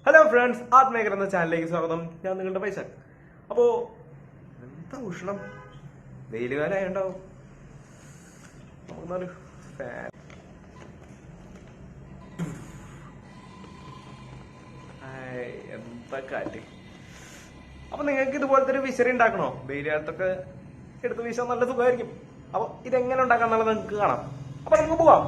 Hello friends, ആത്മേകർ എന്ന ചാനലിലേക്ക് സ്വാഗതം. ഞാൻ നിങ്ങളുടെ വൈശാഖ്. അപ്പോ എന്താ ഉഷ്ണം, വെയിലുകാലായുണ്ടാവും. നമുക്കൊരു ഫാൻ. എന്താ കാറ്റ്. അപ്പൊ നിങ്ങൾക്ക് ഇതുപോലത്തെ ഒരു വിശറി ഉണ്ടാക്കണോ? വെയിലുകാലത്തൊക്കെ എടുത്ത് വീശാൻ നല്ല സുഖമായിരിക്കും. അപ്പൊ ഇതെങ്ങനെ ഉണ്ടാക്കാന്നുള്ളത് നിങ്ങൾക്ക് കാണാം. അപ്പൊ നമുക്ക് പോവാം.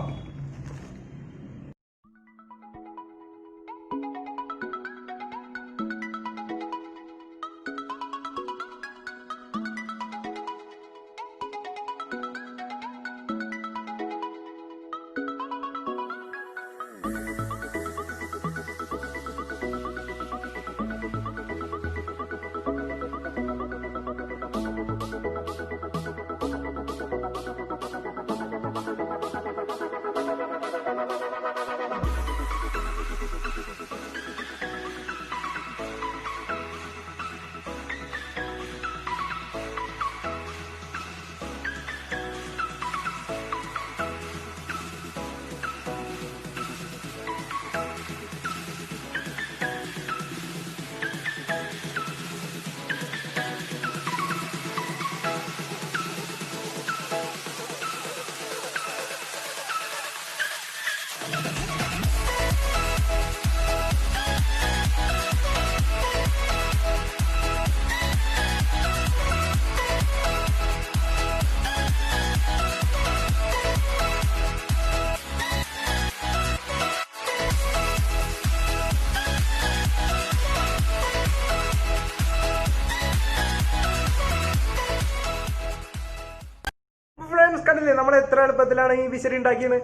കണ്ടില്ലേ, നമ്മൾ എത്ര എളുപ്പത്തിലാണ് ഈ വിശറി ഉണ്ടാക്കിയത്.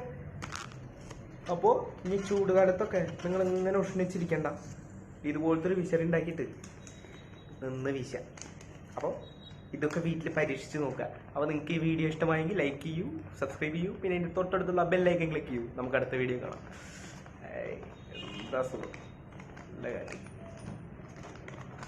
അപ്പോ ഈ ചൂടുകാലത്തൊക്കെ നിങ്ങൾ ഇങ്ങനെ ഉഷ്ണിച്ചിരിക്കണ്ട, ഇതുപോലത്തെ ഒരു വിശറി ഉണ്ടാക്കിയിട്ട് നിന്ന് വീശ. അപ്പോൾ ഇതൊക്കെ വീട്ടിൽ പരീക്ഷിച്ച് നോക്കുക. അപ്പോൾ നിങ്ങൾക്ക് ഈ വീഡിയോ ഇഷ്ടമായെങ്കിൽ ലൈക്ക് ചെയ്യൂ, സബ്സ്ക്രൈബ് ചെയ്യൂ, പിന്നെ അതിൻ്റെ തൊട്ടടുത്തുള്ള ബെല്ലൈക്കൻ ക്ലിക്ക് ചെയ്യൂ. നമുക്ക് അടുത്ത വീഡിയോ കാണാം. എന്താ സുഖം, നല്ല കാര്യം.